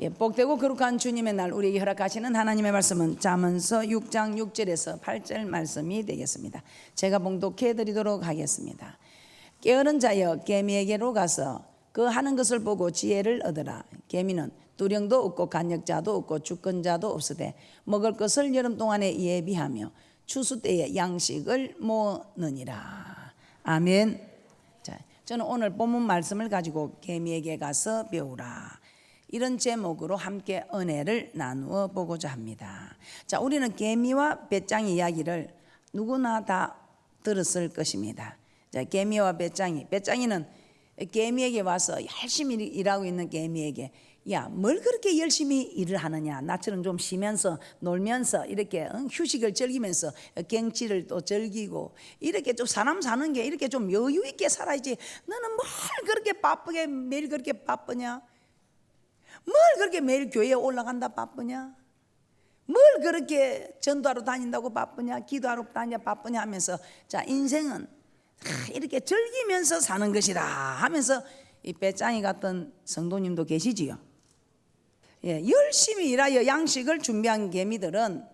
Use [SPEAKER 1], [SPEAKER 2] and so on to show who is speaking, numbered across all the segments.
[SPEAKER 1] 복되고 거룩한 주님의 날 우리에게 허락하시는 하나님의 말씀은 잠언서 6장 6절에서 8절 말씀이 되겠습니다. 제가 봉독해 드리도록 하겠습니다. 게으른 자여 개미에게로 가서 그 하는 것을 보고 지혜를 얻으라. 개미는 두령도 없고 간역자도 없고 주권자도 없으되 먹을 것을 여름 동안에 예비하며 추수 때에 양식을 모으느니라. 아멘. 자, 저는 오늘 본문 말씀을 가지고 개미에게 가서 배우라, 이런 제목으로 함께 은혜를 나누어 보고자 합니다. 자, 우리는 개미와 배짱이 이야기를 누구나 다 들었을 것입니다. 자, 개미와 배짱이는 개미에게 와서 열심히 일하고 있는 개미에게, 야, 뭘 그렇게 열심히 일을 하느냐, 나처럼 좀 쉬면서 놀면서 이렇게 휴식을 즐기면서 경치를 또 즐기고 이렇게 좀 사람 사는 게 이렇게 좀 여유 있게 살아야지. 너는 뭘 그렇게 바쁘게 매일 그렇게 바쁘냐? 뭘 그렇게 매일 교회에 올라간다 바쁘냐? 뭘 그렇게 전도하러 다닌다고 바쁘냐? 기도하러 다니냐 바쁘냐 하면서, 자, 인생은 이렇게 즐기면서 사는 것이다 하면서 이 배짱이 같은 성도님도 계시지요. 예, 열심히 일하여 양식을 준비한 개미들은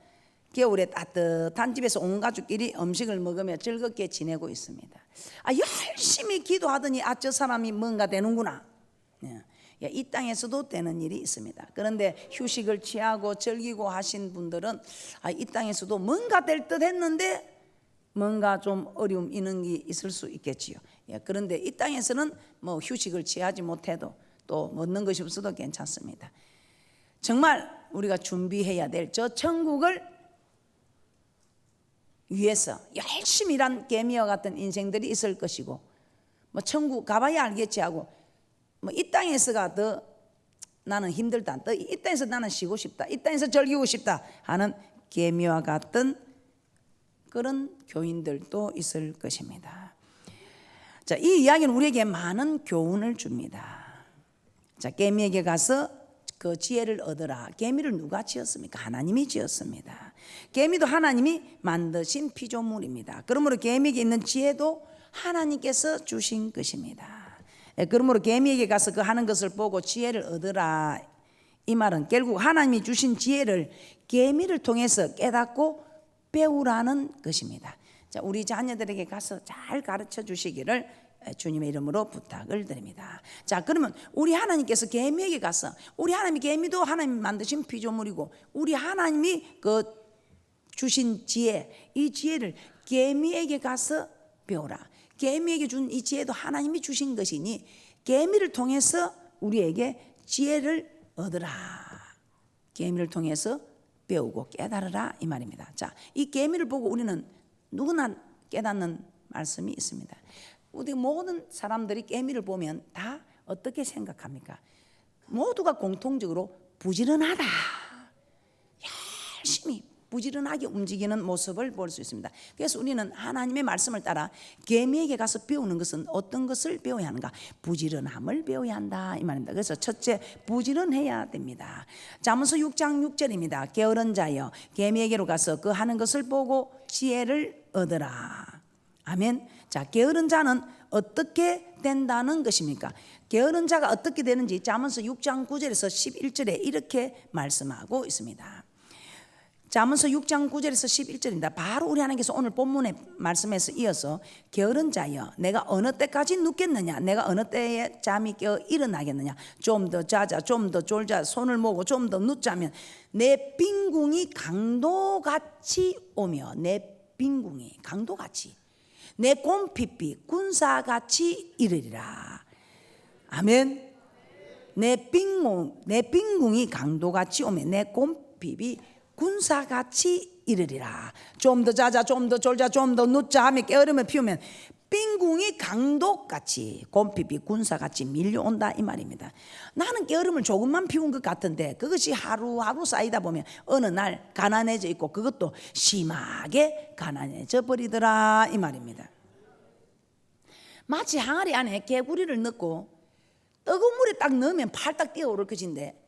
[SPEAKER 1] 겨울에 따뜻한 집에서 온 가족끼리 음식을 먹으며 즐겁게 지내고 있습니다. 열심히 기도하더니 저 사람이 뭔가 되는구나. 예, 이 땅에서도 되는 일이 있습니다. 그런데 휴식을 취하고 즐기고 하신 분들은 이 땅에서도 뭔가 될 듯 했는데 뭔가 좀 어려움 있는 게 있을 수 있겠지요. 예, 그런데 이 땅에서는 뭐 휴식을 취하지 못해도 또 먹는 것이 없어도 괜찮습니다. 정말 우리가 준비해야 될 저 천국을 위해서 열심히 일한 개미와 같은 인생들이 있을 것이고, 뭐 천국 가봐야 알겠지 하고, 뭐 이 땅에서가 더 나는 힘들다, 또 이 땅에서 나는 쉬고 싶다, 이 땅에서 즐기고 싶다 하는 개미와 같은 그런 교인들도 있을 것입니다. 자, 이 이야기는 우리에게 많은 교훈을 줍니다. 자, 개미에게 가서 그 지혜를 얻으라. 개미를 누가 지었습니까? 하나님이 지었습니다. 개미도 하나님이 만드신 피조물입니다. 그러므로 개미에게 있는 지혜도 하나님께서 주신 것입니다. 그러므로 개미에게 가서 그 하는 것을 보고 지혜를 얻으라, 이 말은 결국 하나님이 주신 지혜를 개미를 통해서 깨닫고 배우라는 것입니다. 자, 우리 자녀들에게 가서 잘 가르쳐 주시기를 주님의 이름으로 부탁을 드립니다. 자, 그러면 우리 하나님께서 개미에게 가서, 우리 하나님이 개미도 하나님이 만드신 피조물이고 우리 하나님이 그 주신 지혜, 이 지혜를 개미에게 가서 배우라. 개미에게 준 이 지혜도 하나님이 주신 것이니 개미를 통해서 우리에게 지혜를 얻으라. 개미를 통해서 배우고 깨달으라, 이 말입니다. 자, 이 개미를 보고 우리는 누구나 깨닫는 말씀이 있습니다. 우리 모든 사람들이 개미를 보면 다 어떻게 생각합니까? 모두가 공통적으로 부지런하다, 열심히 부지런하게 움직이는 모습을 볼 수 있습니다. 그래서 우리는 하나님의 말씀을 따라 개미에게 가서 배우는 것은 어떤 것을 배워야 하는가? 부지런함을 배워야 한다, 이 말입니다. 그래서 첫째, 부지런해야 됩니다. 잠언서 6장 6절입니다. 게으른 자여 개미에게로 가서 그 하는 것을 보고 지혜를 얻으라. 아멘. 자, 게으른 자는 어떻게 된다는 것입니까? 게으른 자가 어떻게 되는지 잠언서 6장 9절에서 11절에 이렇게 말씀하고 있습니다. 잠언서 6장 9절에서 11절입니다. 바로 우리 하나님께서 오늘 본문의 말씀에서 이어서 게으른 자여 내가 어느 때까지 눕겠느냐, 내가 어느 때에 잠이 깨어 일어나겠느냐, 좀 더 자자, 좀 더 졸자, 손을 모으고 좀 더 눕자면 내 빈궁이 강도같이 오며, 내 빈궁이 강도같이, 내 곰핍이 군사같이 이르리라. 아멘. 내 빈궁이 강도같이 오며 내 곰핍이 군사같이 이르리라. 좀 더 자자, 좀 더 졸자, 좀 더 눕자 하며 게으름을 피우면 빈궁이 강도같이, 곰핍이 군사같이 밀려온다, 이 말입니다. 나는 게으름을 조금만 피운 것 같은데 그것이 하루하루 쌓이다 보면 어느 날 가난해져 있고 그것도 심하게 가난해져 버리더라, 이 말입니다. 마치 항아리 안에 개구리를 넣고 뜨거운 물에 딱 넣으면 팔딱 뛰어오를 것인데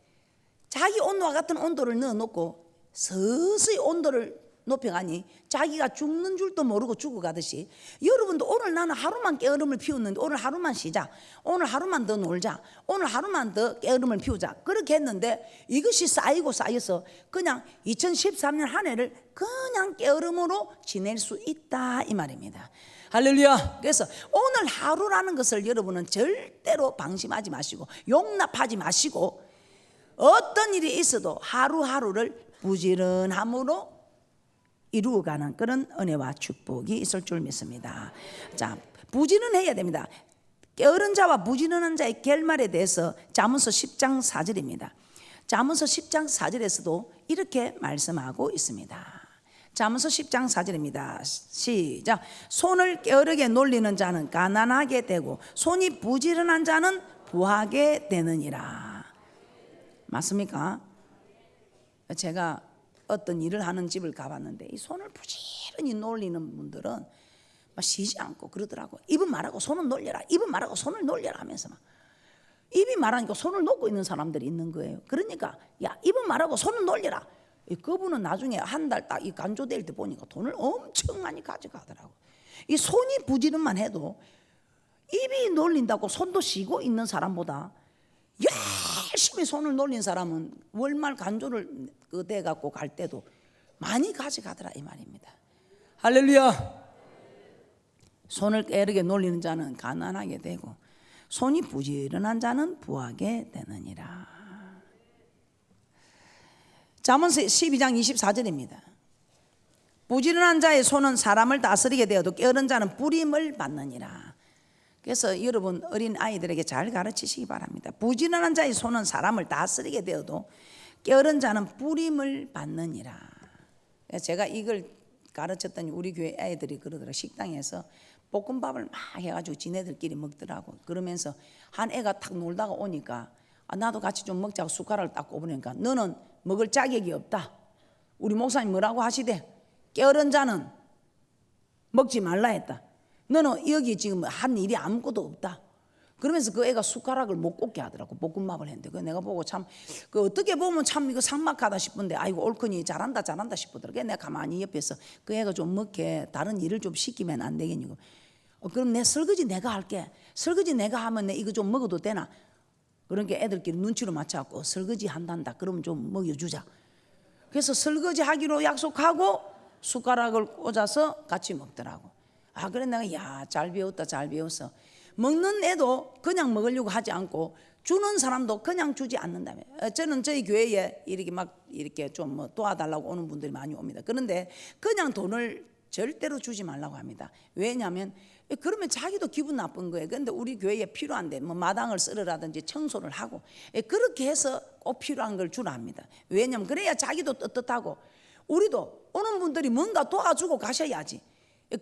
[SPEAKER 1] 자기 온도와 같은 온도를 넣어놓고 서서히 온도를 높여가니 자기가 죽는 줄도 모르고 죽어가듯이 여러분도 오늘 나는 하루만 게으름을 피웠는데 오늘 하루만 쉬자, 오늘 하루만 더 놀자, 오늘 하루만 더 게으름을 피우자 그렇게 했는데 이것이 쌓이고 쌓여서 그냥 2013년 한 해를 그냥 게으름으로 지낼 수 있다 이 말입니다. 할렐루야. 그래서 오늘 하루라는 것을 여러분은 절대로 방심하지 마시고 용납하지 마시고 어떤 일이 있어도 하루하루를 부지런함으로 이루어가는 그런 은혜와 축복이 있을 줄 믿습니다. 자, 부지런해야 됩니다. 게으른 자와 부지런한 자의 결말에 대해서 잠언서 10장 4절입니다. 잠언서 10장 4절에서도 이렇게 말씀하고 있습니다. 잠언서 10장 4절입니다. 시작. 손을 게으르게 놀리는 자는 가난하게 되고 손이 부지런한 자는 부하게 되느니라. 맞습니까? 제가 어떤 일을 하는 집을 가봤는데 이 손을 부지런히 놀리는 분들은 막 쉬지 않고 그러더라고. 입은 말하고 손은 놀려라, 입은 말하고 손을 놀려라 하면서 막 입이 말하니까 손을 놓고 있는 사람들이 있는 거예요. 그러니까 야 입은 말하고 손은 놀려라. 그분은 나중에 한 달 딱 이 간조될 때 보니까 돈을 엄청 많이 가져가더라고. 이 손이 부지런만 해도 입이 놀린다고 손도 쉬고 있는 사람보다 열심히 손을 놀린 사람은 월말 간조를 대 갖고 갈 때도 많이 가져가더라 이 말입니다. 할렐루야. 손을 게으르게 놀리는 자는 가난하게 되고 손이 부지런한 자는 부하게 되느니라. 잠언서 12장 24절입니다. 부지런한 자의 손은 사람을 다스리게 되어도 게으른 자는 뿌림을 받느니라. 그래서 여러분 어린 아이들에게 잘 가르치시기 바랍니다. 부지런한 자의 손은 사람을 다스리게 되어도 게으른 자는 뿌림을 받느니라. 제가 이걸 가르쳤더니 우리 교회 아이들이 그러더라고요. 식당에서 볶음밥을 막 해가지고 지네들끼리 먹더라고. 그러면서 한 애가 탁 놀다가 오니까 나도 같이 좀 먹자고 숟가락을 딱 꼽으니까 너는 먹을 자격이 없다. 우리 목사님 뭐라고 하시대? 게으른 자는 먹지 말라 했다. 너는 여기 지금 한 일이 아무것도 없다. 그러면서 그 애가 숟가락을 못 꽂게 하더라고. 볶음밥을 했는데 그 내가 보고 참 그 어떻게 보면 참 이거 삭막하다 싶은데 아이고 옳거니 잘한다 싶더라고. 내가 가만히 옆에서 그 애가 좀 먹게 다른 일을 좀 시키면 안 되겠냐고. 그럼 내 설거지 내가 할게. 설거지 내가 하면 내 이거 좀 먹어도 되나? 그러니까 애들끼리 눈치로 맞춰갖고 설거지 한단다. 그러면 좀 먹여주자. 그래서 설거지 하기로 약속하고 숟가락을 꽂아서 같이 먹더라고. 그래 내가 야 잘 배웠다 잘 배웠어. 먹는 애도 그냥 먹으려고 하지 않고 주는 사람도 그냥 주지 않는다며. 저는 저희 교회에 이렇게 막 이렇게 좀 뭐 도와달라고 오는 분들이 많이 옵니다. 그런데 그냥 돈을 절대로 주지 말라고 합니다. 왜냐하면 그러면 자기도 기분 나쁜 거예요. 그런데 우리 교회에 필요한데 뭐 마당을 쓸으라든지 청소를 하고 그렇게 해서 꼭 필요한 걸 주라 합니다. 왜냐하면 그래야 자기도 떳떳하고 우리도 오는 분들이 뭔가 도와주고 가셔야지.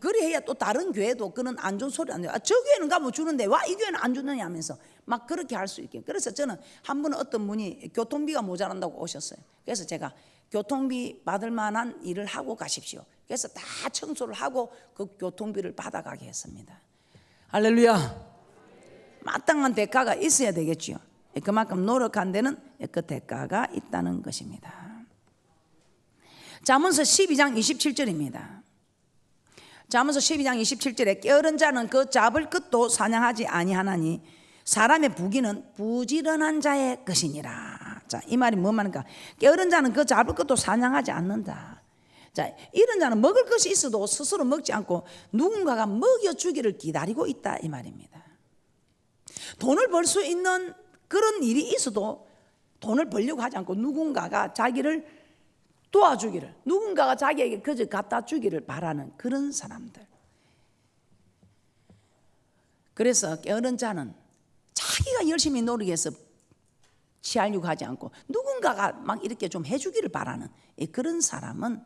[SPEAKER 1] 그래야 또 다른 교회도 그런 안 좋은 소리 안 해요. 저 교회는 가면 주는데 와 이 교회는 안 주느냐 하면서 막 그렇게 할 수 있게. 그래서 저는 한 번은 어떤 분이 교통비가 모자란다고 오셨어요. 그래서 제가 교통비 받을 만한 일을 하고 가십시오. 그래서 다 청소를 하고 그 교통비를 받아가게 했습니다. 할렐루야. 마땅한 대가가 있어야 되겠죠. 그만큼 노력한 데는 그 대가가 있다는 것입니다. 잠언서 12장 27절입니다. 잠언서 12장 27절에 게으른 자는 그 잡을 것도 사냥하지 아니하나니 사람의 부귀는 부지런한 자의 것이니라. 자, 이 말이 뭐 말인가? 게으른 자는 그 잡을 것도 사냥하지 않는다. 자, 이런 자는 먹을 것이 있어도 스스로 먹지 않고 누군가가 먹여주기를 기다리고 있다 이 말입니다. 돈을 벌 수 있는 그런 일이 있어도 돈을 벌려고 하지 않고 누군가가 자기를 도와주기를, 누군가가 자기에게 그저 갖다 주기를 바라는 그런 사람들. 그래서 게으른 자는 자기가 열심히 노력해서 취하려고 하지 않고 누군가가 막 이렇게 좀 해주기를 바라는 그런 사람은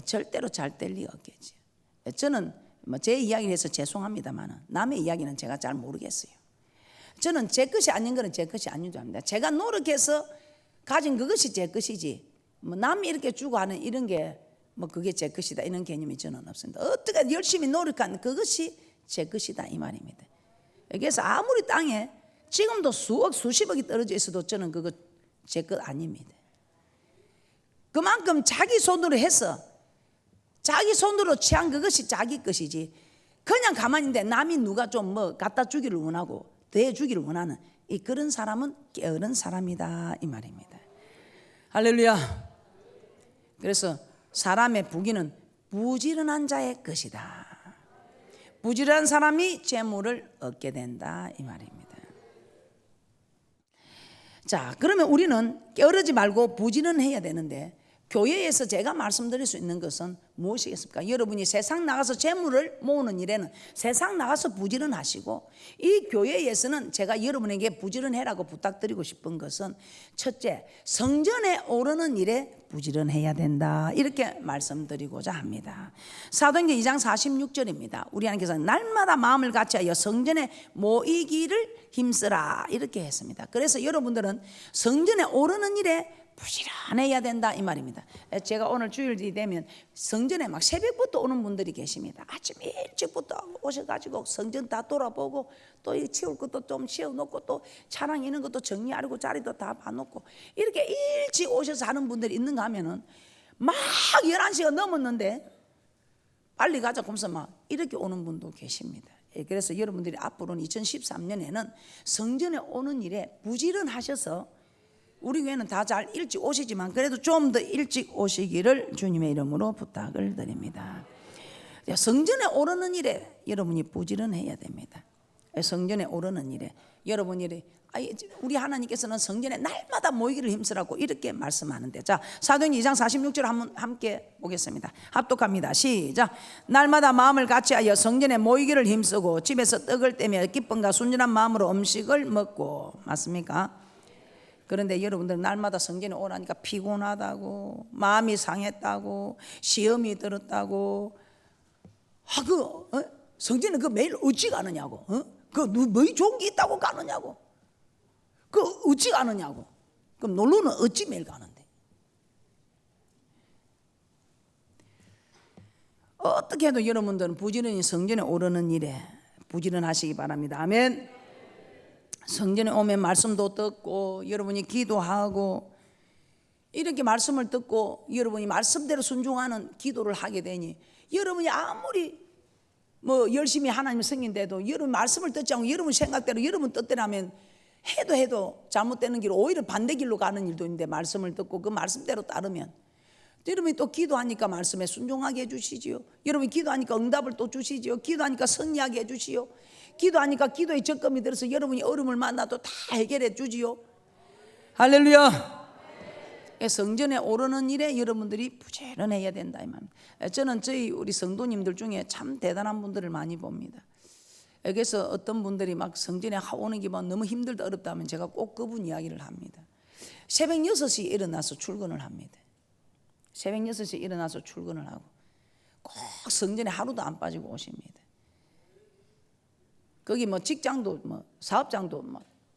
[SPEAKER 1] 절대로 잘 될 리 없겠지. 저는 제 이야기를 해서 죄송합니다만 남의 이야기는 제가 잘 모르겠어요. 저는 제 것이 아닌 거는 제 것이 아닌 줄 압니다. 제가 노력해서 가진 그것이 제 것이지 뭐 남이 이렇게 주고 하는 이런 게 뭐 그게 제 것이다 이런 개념이 저는 없습니다. 어떻게 열심히 노력한 그것이 제 것이다 이 말입니다. 그래서 아무리 땅에 지금도 수억 수십억이 떨어져 있어도 저는 그거 제 것 아닙니다. 그만큼 자기 손으로 해서 자기 손으로 취한 그것이 자기 것이지, 그냥 가만히 있는데 남이 누가 좀 뭐 갖다 주기를 원하고 대주기를 원하는 그런 사람은 게으른 사람이다 이 말입니다. 할렐루야. 그래서 사람의 부귀는 부지런한 자의 것이다. 부지런한 사람이 재물을 얻게 된다 이 말입니다. 자, 그러면 우리는 게으르지 말고 부지런해야 되는데, 교회에서 제가 말씀드릴 수 있는 것은 무엇이겠습니까? 여러분이 세상 나가서 재물을 모으는 일에는 세상 나가서 부지런하시고, 이 교회에서는 제가 여러분에게 부지런해라고 부탁드리고 싶은 것은, 첫째, 성전에 오르는 일에 부지런해야 된다 이렇게 말씀드리고자 합니다. 사도행전 2장 46절입니다. 우리 하나님께서 날마다 마음을 같이하여 성전에 모이기를 힘쓰라 이렇게 했습니다. 그래서 여러분들은 성전에 오르는 일에 부지런해야 된다 이 말입니다. 제가 오늘 주일이 되면 성전에 막 새벽부터 오는 분들이 계십니다. 아침 일찍부터 오셔가지고 성전 다 돌아보고, 또 치울 것도 좀 치워놓고, 또 차량 있는 것도 정리하려고 자리도 다 봐놓고, 이렇게 일찍 오셔서 하는 분들이 있는가 하면은 막 11시가 넘었는데 빨리 가자 하면서 막 이렇게 오는 분도 계십니다. 그래서 여러분들이 앞으로는 2013년에는 성전에 오는 일에 부지런하셔서, 우리 교회는 다 잘 일찍 오시지만 그래도 좀 더 일찍 오시기를 주님의 이름으로 부탁을 드립니다. 성전에 오르는 일에 여러분이 부지런해야 됩니다. 성전에 오르는 일에 여러분이, 우리 하나님께서는 성전에 날마다 모이기를 힘쓰라고 이렇게 말씀하는데, 자, 사도행전 2장 46절 한번 함께 보겠습니다. 합독합니다. 시작. 날마다 마음을 같이하여 성전에 모이기를 힘쓰고 집에서 떡을 떼며 기쁨과 순전한 마음으로 음식을 먹고. 맞습니까? 그런데 여러분들 날마다 성전에 오라니까 피곤하다고, 마음이 상했다고, 시험이 들었다고, 성전에 매일 어찌 가느냐고, 뭐 좋은 게 있다고 가느냐고, 어찌 가느냐고. 그럼 놀러는 어찌 매일 가는데? 어떻게 해도 여러분들은 부지런히 성전에 오르는 일에 부지런하시기 바랍니다. 아멘. 성전에 오면 말씀도 듣고, 여러분이 기도하고, 이렇게 말씀을 듣고 여러분이 말씀대로 순종하는 기도를 하게 되니, 여러분이 아무리 뭐 열심히 하나님을 섬긴데도 여러분 말씀을 듣지 않고 여러분 생각대로 여러분 뜻대로 하면 해도 잘못되는 길, 오히려 반대 길로 가는 일도 있는데, 말씀을 듣고 그 말씀대로 따르면 여러분이 또 기도하니까 말씀에 순종하게 해주시지요. 여러분이 기도하니까 응답을 또 주시지요. 기도하니까 승리하게 해주시요. 기도하니까 기도의 적금이 들어서 여러분이 어려움을 만나도 다 해결해 주지요. 할렐루야. 성전에 오르는 일에 여러분들이 부지런해야 된다 이 말입니다. 저는 우리 성도님들 중에 참 대단한 분들을 많이 봅니다. 그래서 어떤 분들이 막 성전에 오는 게 너무 힘들다 어렵다 하면 제가 꼭 그분 이야기를 합니다. 새벽 6시에 일어나서 출근을 합니다. 새벽 6시에 일어나서 출근을 하고 꼭 성전에 하루도 안 빠지고 오십니다. 거기 직장도 사업장도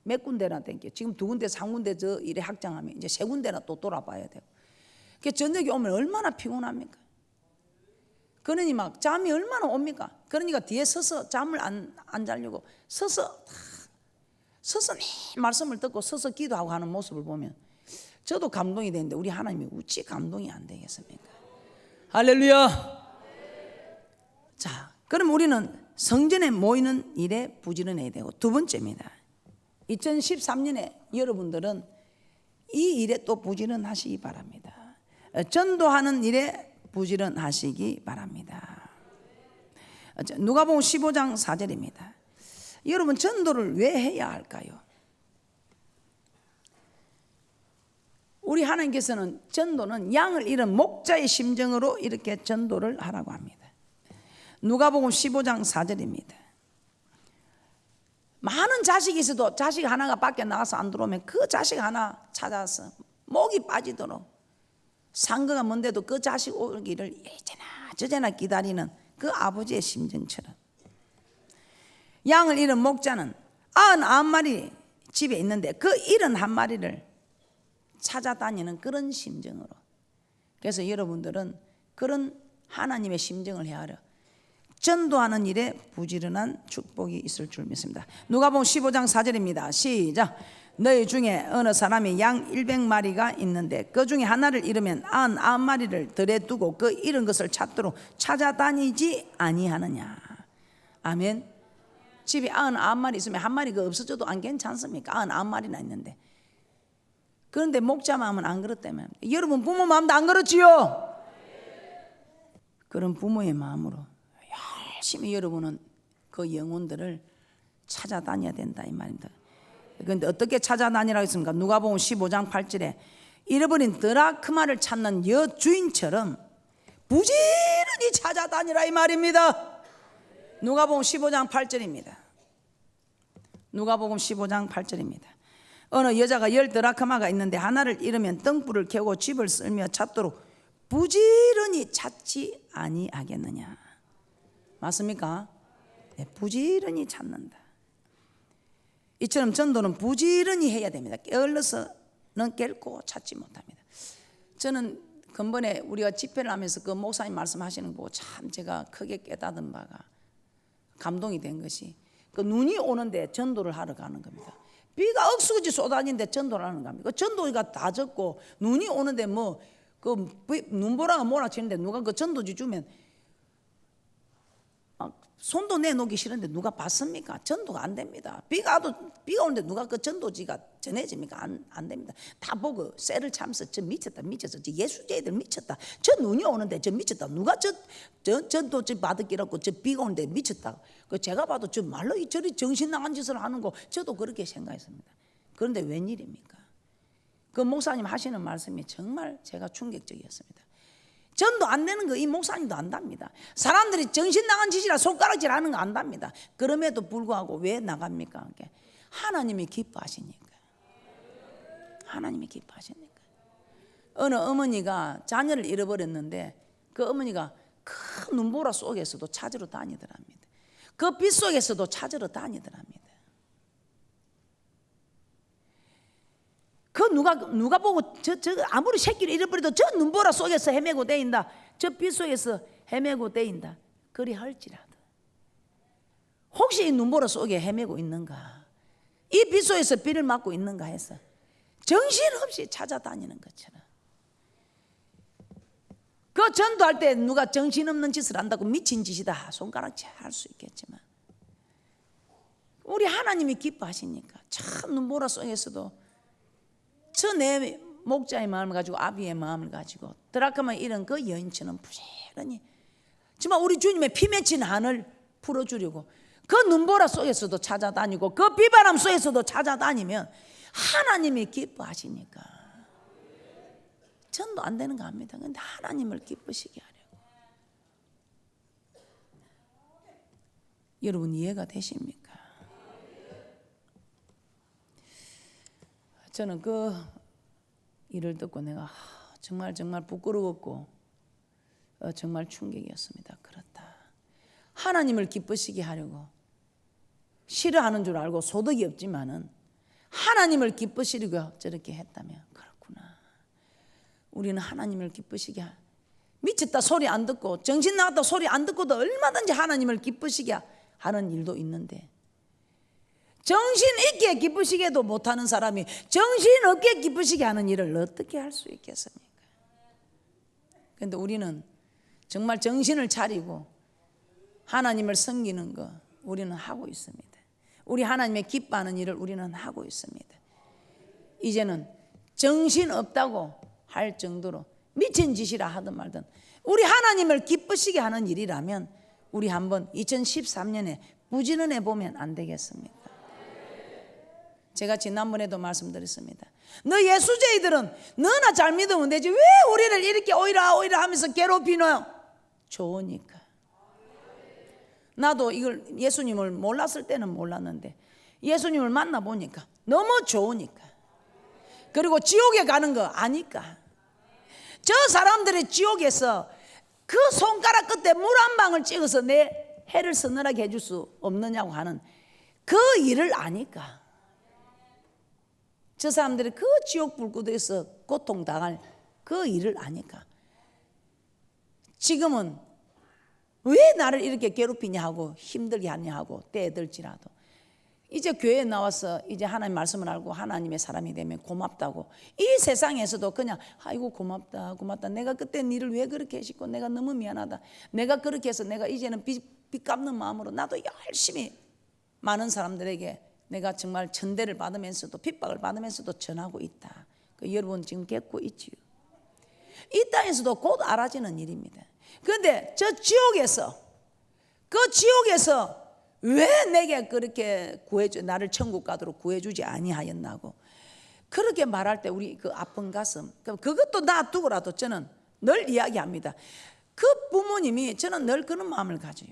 [SPEAKER 1] 몇 군데나 댕겨. 지금 2군데 3군데 저 일에 확장하면 이제 3군데나 또 돌아봐야 되고. 그 저녁에 오면 얼마나 피곤합니까? 그러니 잠이 얼마나 옵니까? 그러니까 뒤에 서서 잠을 안 자려고 서서 매 말씀을 듣고 서서 기도하고 하는 모습을 보면 저도 감동이 되는데, 우리 하나님이 어찌 감동이 안 되겠습니까? 할렐루야. 자, 그럼 우리는 성전에 모이는 일에 부지런해야 되고, 두 번째입니다. 2013년에 여러분들은 이 일에 또 부지런하시기 바랍니다. 전도하는 일에 부지런하시기 바랍니다. 누가복음 15장 4절입니다. 여러분, 전도를 왜 해야 할까요? 우리 하나님께서는 전도는 양을 잃은 목자의 심정으로 이렇게 전도를 하라고 합니다. 누가복음 15장 4절입니다. 많은 자식이 있어도 자식 하나가 밖에 나가서 안 들어오면 그 자식 하나 찾아서 목이 빠지도록, 상거가 먼데도 그 자식 오기를 이제나 저제나 기다리는 그 아버지의 심정처럼, 양을 잃은 목자는 99마리 집에 있는데 그 71마리를 찾아다니는 그런 심정으로. 그래서 여러분들은 그런 하나님의 심정을 헤아려 전도하는 일에 부지런한 축복이 있을 줄 믿습니다. 누가복음 15장 4절입니다. 시작. 너희 중에 어느 사람이 양 100마리가 있는데 그 중에 하나를 잃으면 99마리를 들에 두고 그 잃은 것을 찾도록 찾아다니지 아니하느냐. 아멘. 집에 99마리 있으면 한 마리가 없어져도 안 괜찮습니까? 99마리나 있는데. 그런데 목자 마음은 안 그렇다면, 여러분 부모 마음도 안 그렇지요? 그런 부모의 마음으로 열심히 여러분은 그 영혼들을 찾아다녀야 된다 이 말입니다. 그런데 어떻게 찾아다니라고 했습니까? 누가복음 15장 8절에 잃어버린 드라크마를 찾는 여주인처럼 부지런히 찾아다니라 이 말입니다. 누가복음 15장 8절입니다. 누가복음 15장 8절입니다. 어느 여자가 10드라크마가 있는데 하나를 잃으면 등불을 켜고 집을 쓸며 찾도록 부지런히 찾지 아니하겠느냐. 맞습니까? 네, 부지런히 찾는다. 이처럼 전도는 부지런히 해야 됩니다. 게을러서는 결코 찾지 못합니다. 저는 근본에 우리가 집회를 하면서 그 목사님 말씀하시는 거 보고 참 제가 크게 깨닫은 바가 감동이 된 것이, 그 눈이 오는데 전도를 하러 가는 겁니다. 비가 억수같이 쏟아지는데 전도를 하는 겁니다. 그 전도가 다 젖고 눈이 오는데 뭐 그 눈보라가 몰아치는데 누가 그 전도지 주면 손도 내놓기 싫은데 누가 받습니까? 전도가 안 됩니다. 비가 오는데 누가 그 전도지가 전해집니까? 안 됩니다. 다 보고 쇠를 참서 저 미쳤다 미쳤어, 저 예수제들 미쳤다, 저 눈이 오는데 저 미쳤다, 누가 저 전도지 받았기라고 저 비가 오는데 미쳤다. 그 제가 봐도 저 말로 저리 정신 나간 짓을 하는 거 저도 그렇게 생각했습니다. 그런데 웬일입니까? 그 목사님 하시는 말씀이 정말 제가 충격적이었습니다. 전도 안 되는 거 이 목사님도 안답니다. 사람들이 정신 나간 짓이라 손가락질 하는 거 안답니다. 그럼에도 불구하고 왜 나갑니까? 하나님이 기뻐하시니까. 하나님이 기뻐하시니까. 어느 어머니가 자녀를 잃어버렸는데 그 어머니가 큰 눈보라 속에서도 찾으러 다니더랍니다. 그 빛 속에서도 찾으러 다니더랍니다. 그 누가 보고 저 아무리 새끼를 잃어버려도 저 눈보라 속에서 헤매고 대인다, 저 빛 속에서 헤매고 대인다 그리 할지라도 혹시 이 눈보라 속에 헤매고 있는가, 이 빛 속에서 비를 맞고 있는가 해서 정신없이 찾아다니는 것처럼, 그 전도할 때 누가 정신없는 짓을 한다고 미친 짓이다 손가락질 할 수 있겠지만 우리 하나님이 기뻐하시니까 참 눈보라 속에서도 저 내 목자의 마음을 가지고 아비의 마음을 가지고 드라크마 잃은 그 여인처럼 부지런히 정말 우리 주님의 피 맺힌 한을 풀어주려고 그 눈보라 속에서도 찾아다니고 그 비바람 속에서도 찾아다니면 하나님이 기뻐하시니까 전도 안 되는 거 압니다. 그런데 하나님을 기쁘시게 하려고. 여러분 이해가 되십니까? 저는 그 일을 듣고 내가 정말 부끄러웠고 정말 충격이었습니다. 그렇다. 하나님을 기쁘시게 하려고 싫어하는 줄 알고 소득이 없지만은 하나님을 기쁘시려고 저렇게 했다면 그렇구나. 우리는 하나님을 기쁘시게 미쳤다 소리 안 듣고 정신 나갔다 소리 안 듣고도 얼마든지 하나님을 기쁘시게 하는 일도 있는데 정신 있게 기쁘시게도 못하는 사람이 정신 없게 기쁘시게 하는 일을 어떻게 할 수 있겠습니까? 그런데 우리는 정말 정신을 차리고 하나님을 섬기는 거 우리는 하고 있습니다. 우리 하나님의 기뻐하는 일을 우리는 하고 있습니다. 이제는 정신 없다고 할 정도로 미친 짓이라 하든 말든 우리 하나님을 기쁘시게 하는 일이라면 우리 한번 2013년에 부지런해 보면 안 되겠습니까? 제가 지난번에도 말씀드렸습니다. 너 예수제이들은 너나 잘 믿으면 되지 왜 우리를 이렇게 오이라 하면서 괴롭히노? 좋으니까. 나도 이걸 예수님을 몰랐을 때는 몰랐는데 예수님을 만나보니까 너무 좋으니까, 그리고 지옥에 가는 거 아니까. 저 사람들이 지옥에서 그 손가락 끝에 물 한 방울 찍어서 내 해를 서늘하게 해줄 수 없느냐고 하는 그 일을 아니까. 저 사람들이 그 지옥 불구덩이에서 고통당할 그 일을 아니까. 지금은 왜 나를 이렇게 괴롭히냐 하고 힘들게 하냐 하고 때들지라도 이제 교회에 나와서 이제 하나님 말씀을 알고 하나님의 사람이 되면 고맙다고, 이 세상에서도 그냥 아이고 고맙다 고맙다, 내가 그때 니를 왜 그렇게 했고 내가 너무 미안하다, 내가 그렇게 해서 내가 이제는 빚 갚는 마음으로 나도 열심히 많은 사람들에게 내가 정말 천대를 받으면서도 핍박을 받으면서도 전하고 있다. 여러분 지금 겪고 있지요. 이 땅에서도 곧 알아지는 일입니다. 그런데 저 지옥에서, 그 지옥에서 왜 내게 그렇게 나를 천국 가도록 구해주지 아니하였나고 그렇게 말할 때 우리 그 아픈 가슴, 그것도 놔두고라도 저는 늘 이야기합니다. 그 부모님이, 저는 늘 그런 마음을 가져요.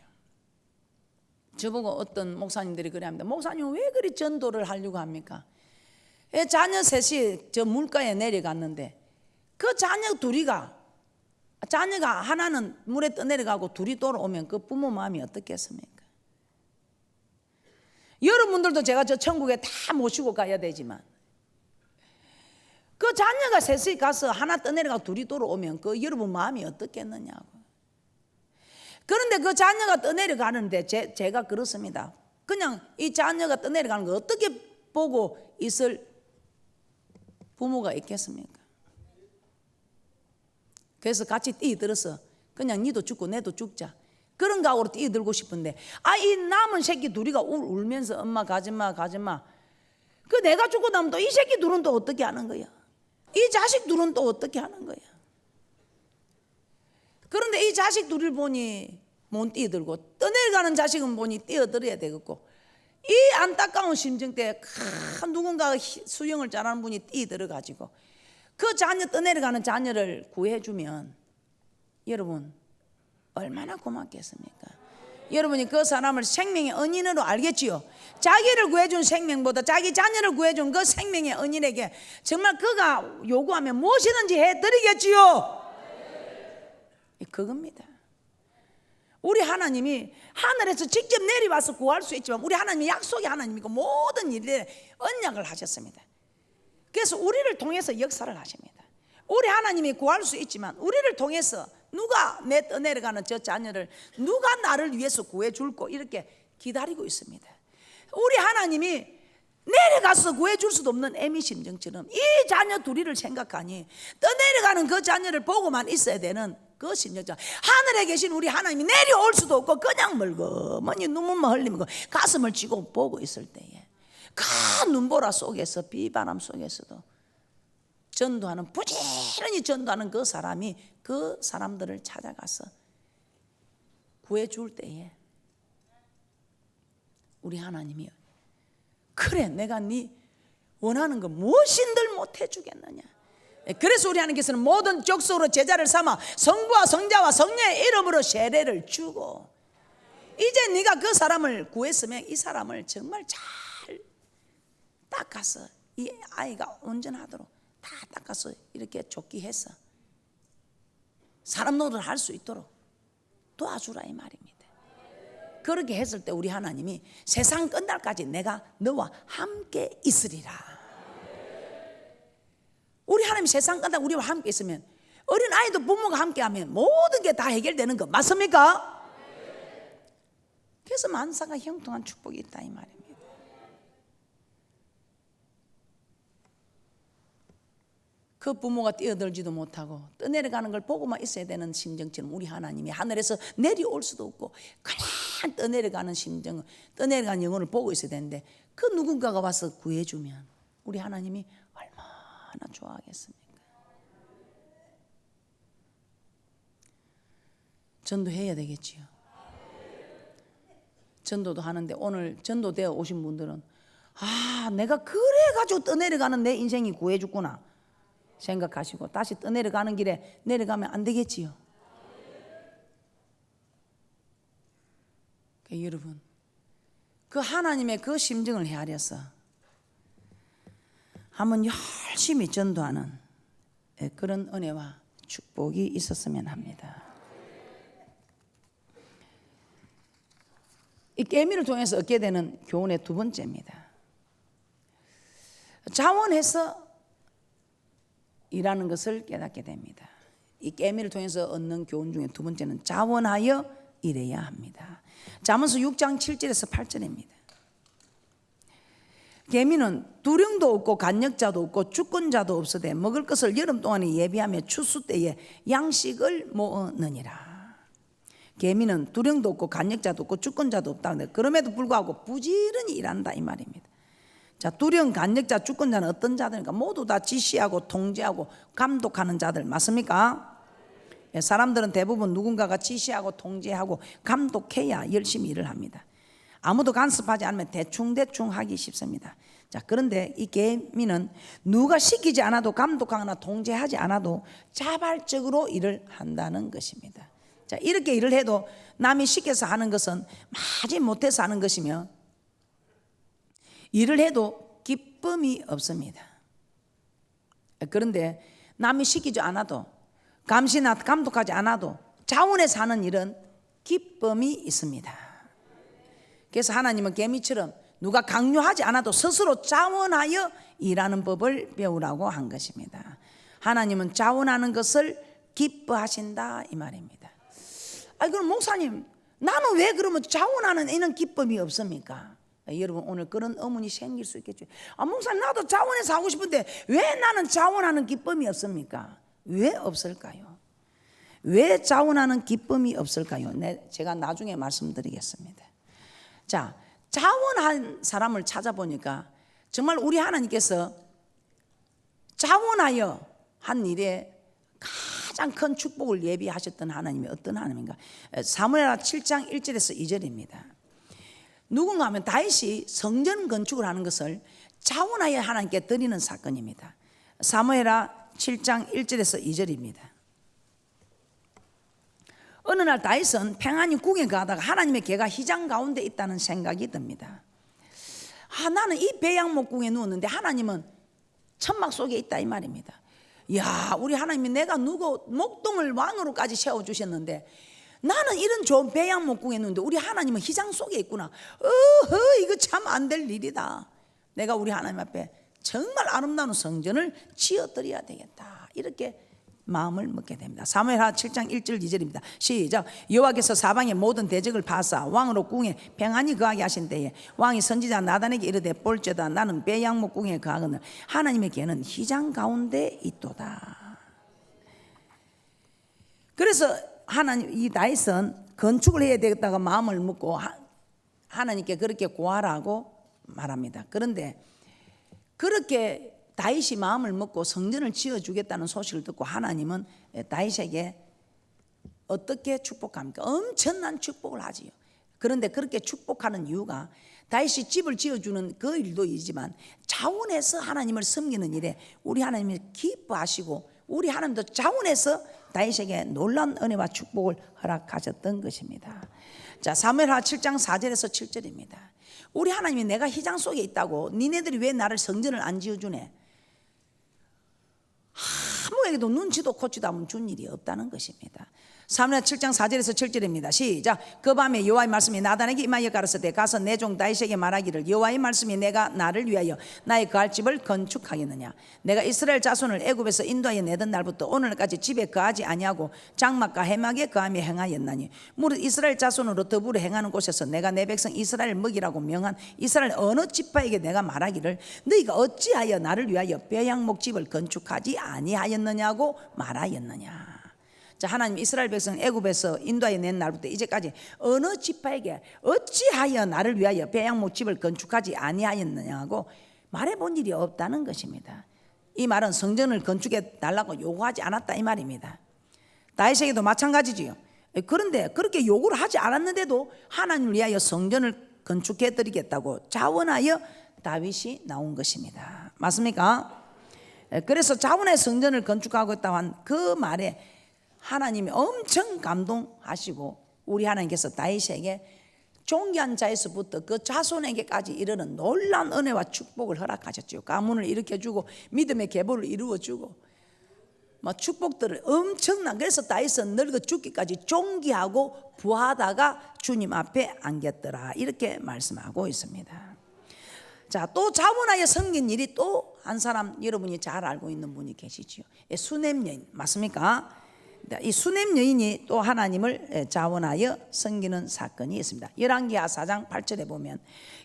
[SPEAKER 1] 저보고 어떤 목사님들이 그래 합니다. 목사님 왜 그리 전도를 하려고 합니까? 자녀 셋이 저 물가에 내려갔는데 그 자녀가 하나는 물에 떠내려가고 둘이 돌아오면 그 부모 마음이 어떻겠습니까? 여러분들도 제가 저 천국에 다 모시고 가야 되지만 그 자녀가 셋이 가서 하나 떠내려가고 둘이 돌아오면 그 여러분 마음이 어떻겠느냐고. 그런데 그 자녀가 떠내려가는데 제가 그렇습니다. 그냥 이 자녀가 떠내려가는 거 어떻게 보고 있을 부모가 있겠습니까? 그래서 같이 뛰어들어서 그냥 니도 죽고 내도 죽자, 그런 각오로 뛰어들고 싶은데 이 남은 새끼 둘이가 울면서 엄마 가지마 가지마. 그 내가 죽고 나면 또 이 새끼 둘은 또 어떻게 하는 거야? 이 자식 둘은 또 어떻게 하는 거야? 그런데 이 자식 둘을 보니 못 뛰어들고 떠내려가는 자식은 보니 뛰어들어야 되겠고, 이 안타까운 심정 때 누군가가 수영을 잘하는 분이 뛰어들어 가지고 그 자녀 떠내려가는 자녀를 구해주면 여러분 얼마나 고맙겠습니까? 여러분이 그 사람을 생명의恩인으로 알겠지요. 자기를 구해준 생명보다 자기 자녀를 구해준 그 생명의恩인에게 정말 그가 요구하면 무엇이든지 해드리겠지요. 그겁니다. 우리 하나님이 하늘에서 직접 내려와서 구할 수 있지만 우리 하나님이 약속의 하나님이고 모든 일에 언약을 하셨습니다. 그래서 우리를 통해서 역사를 하십니다. 우리 하나님이 구할 수 있지만 우리를 통해서 누가 내 떠내려가는 저 자녀를 누가 나를 위해서 구해줄고 이렇게 기다리고 있습니다. 우리 하나님이 내려가서 구해줄 수도 없는 애미 심정처럼 이 자녀 둘이를 생각하니 떠내려가는 그 자녀를 보고만 있어야 되는 그 심정처럼 하늘에 계신 우리 하나님이 내려올 수도 없고 그냥 멀거머니 눈물만 흘리면 가슴을 쥐고 보고 있을 때에 그 눈보라 속에서 비바람 속에서도 전도하는, 부지런히 전도하는 그 사람이 그 사람들을 찾아가서 구해줄 때에 우리 하나님이 그래 내가 네 원하는 거 무엇인들 못 해주겠느냐. 그래서 우리 하나님께서는 모든 족속으로 제자를 삼아 성부와 성자와 성령의 이름으로 세례를 주고 이제 네가 그 사람을 구했으면 이 사람을 정말 잘 닦아서 이 아이가 온전하도록 다 닦아서 이렇게 조끼해서 사람 노릇을 할 수 있도록 도와주라 이 말입니다. 그렇게 했을 때 우리 하나님이 세상 끝날까지 내가 너와 함께 있으리라. 우리 하나님 세상 끝날 우리와 함께 있으면 어린 아이도 부모가 함께하면 모든 게 다 해결되는 거 맞습니까? 그래서 만사가 형통한 축복이 있다 이 말입니다. 그 부모가 뛰어들지도 못하고 떠내려가는 걸 보고만 있어야 되는 심정처럼 우리 하나님이 하늘에서 내려올 수도 없고 그냥 떠내려가는 심정, 떠내려가는 영혼을 보고 있어야 되는데 그 누군가가 와서 구해주면 우리 하나님이 얼마나 좋아하겠습니까? 전도해야 되겠지요. 전도도 하는데 오늘 전도되어 오신 분들은 내가 그래가지고 떠내려가는 내 인생이 구해줬구나 생각하시고 다시 떠내려가는 길에 내려가면 안 되겠지요. 그러니까 여러분 그 하나님의 그 심정을 헤아려서 한번 열심히 전도하는 그런 은혜와 축복이 있었으면 합니다. 이 깨미를 통해서 얻게 되는 교훈의 두 번째입니다. 자원해서 일하는 것을 깨닫게 됩니다. 이 깨미를 통해서 얻는 교훈 중에 두 번째는 자원하여 이래야 합니다. 잠언서 6장 7절에서 8절입니다. 개미는 두령도 없고 간역자도 없고 주권자도 없으되 먹을 것을 여름 동안에 예비하며 추수 때에 양식을 모으느니라. 개미는 두령도 없고 간역자도 없고 주권자도 없다는데 그럼에도 불구하고 부지런히 일한다 이 말입니다. 자, 두령, 간역자, 주권자는 어떤 자들입니까? 모두 다 지시하고 통제하고 감독하는 자들 맞습니까? 사람들은 대부분 누군가가 지시하고 통제하고 감독해야 열심히 일을 합니다. 아무도 간섭하지 않으면 대충 하기 쉽습니다. 자, 그런데 이 개미는 누가 시키지 않아도 감독하거나 통제하지 않아도 자발적으로 일을 한다는 것입니다. 자, 이렇게 일을 해도 남이 시켜서 하는 것은 마지 못해서 하는 것이며 일을 해도 기쁨이 없습니다. 그런데 남이 시키지 않아도 감시나 감독하지 않아도 자원해서 하는 일은 기쁨이 있습니다. 그래서 하나님은 개미처럼 누가 강요하지 않아도 스스로 자원하여 일하는 법을 배우라고 한 것입니다. 하나님은 자원하는 것을 기뻐하신다 이 말입니다. 그럼 목사님, 나는 왜 그러면 자원하는 이런 기쁨이 없습니까? 여러분, 오늘 그런 의문이 생길 수 있겠죠. 목사님, 나도 자원해서 하고 싶은데 왜 나는 자원하는 기쁨이 없습니까? 왜 없을까요? 왜 자원하는 기쁨이 없을까요? 제가 나중에 말씀드리겠습니다. 자, 자원한 사람을 찾아보니까 정말 우리 하나님께서 자원하여 한 일에 가장 큰 축복을 예비하셨던 하나님이 어떤 하나님인가? 사무엘하 7장 1절에서 2절입니다. 누군가 하면 다윗이 성전 건축을 하는 것을 자원하여 하나님께 드리는 사건입니다. 사무엘하 7장 1절에서 2절입니다. 어느 날 다윗은 평안히 궁에 가다가 하나님의 개가 휘장 가운데 있다는 생각이 듭니다. 나는 이 배양목궁에 누웠는데 하나님은 천막 속에 있다 이 말입니다. 야, 우리 하나님이 내가 누구 목동을 왕으로까지 세워주셨는데 나는 이런 좋은 배양목궁에 누웠는데 우리 하나님은 휘장 속에 있구나. 이거 참 안 될 일이다. 내가 우리 하나님 앞에 정말 아름다운 성전을 지어드려야 되겠다. 이렇게 마음을 먹게 됩니다. 사무엘하 7장 1절 2절입니다. 시작. 여호와께서 사방의 모든 대적을 파사 왕으로 궁에 평안히 거하게 하신 때에 왕이 선지자 나단에게 이르되 볼지어다 나는 배양목 궁에 거하거늘 하나님의 개는 휘장 가운데 있도다. 그래서 하나님 이 다윗은 건축을 해야 되겠다고 마음을 먹고 하나님께 그렇게 구하라고 말합니다. 그런데 그렇게 다윗이 마음을 먹고 성전을 지어주겠다는 소식을 듣고 하나님은 다윗에게 어떻게 축복합니까? 엄청난 축복을 하지요. 그런데 그렇게 축복하는 이유가 다윗이 집을 지어주는 그 일도 이지만 자원해서 하나님을 섬기는 일에 우리 하나님이 기뻐하시고 우리 하나님도 자원해서 다윗에게 놀라운 은혜와 축복을 허락하셨던 것입니다. 자, 사무엘하 7장 4절에서 7절입니다. 우리 하나님이 내가 휘장 속에 있다고 니네들이 왜 나를 성전을 안 지어주네? 아무에게도 눈치도 코치도 하면 준 일이 없다는 것입니다. 사무엘하 7장 4절에서 7절입니다. 시작. 그 밤에 여호와의 말씀이 나단에게 임하여 가라사대 가서 내 종 다윗에게 말하기를 여호와의 말씀이 내가 나를 위하여 나의 거할 집을 건축하겠느냐. 내가 이스라엘 자손을 애굽에서 인도하여 내던 날부터 오늘까지 집에 거하지 아니하고 장막과 해막에 거하며 행하였나니 무릇 이스라엘 자손으로 더불어 행하는 곳에서 내가 내 백성 이스라엘 먹이라고 명한 이스라엘 어느 지파에게 내가 말하기를 너희가 어찌하여 나를 위하여 배양목 집을 건축하지 아니하였느냐고 말하였느냐. 자, 하나님 이스라엘 백성 애굽에서 인도하여 낸 날부터 이제까지 어느 지파에게 어찌하여 나를 위하여 배양목 집을 건축하지 아니하였느냐고 말해본 일이 없다는 것입니다. 이 말은 성전을 건축해 달라고 요구하지 않았다 이 말입니다. 다윗에게도 마찬가지지요. 그런데 그렇게 요구를 하지 않았는데도 하나님을 위하여 성전을 건축해 드리겠다고 자원하여 다윗이 나온 것입니다. 맞습니까? 그래서 자원하여 성전을 건축하고 있다고 한 그 말에 하나님이 엄청 감동하시고 우리 하나님께서 다윗에게 존귀한 자에서부터 그 자손에게까지 이르는 놀라운 은혜와 축복을 허락하셨죠. 가문을 일으켜주고 믿음의 계보를 이루어주고 축복들을 엄청난. 그래서 다윗은 늙어 죽기까지 존귀하고 부하다가 주님 앞에 안겼더라 이렇게 말씀하고 있습니다. 자, 또 자원하여 섬긴 일이 또 한 사람 여러분이 잘 알고 있는 분이 계시지요. 수냄 여인 맞습니까? 이 수냄 여인이 또 하나님을 자원하여 섬기는 사건이 있습니다. 열왕기하 4장 8절에 보면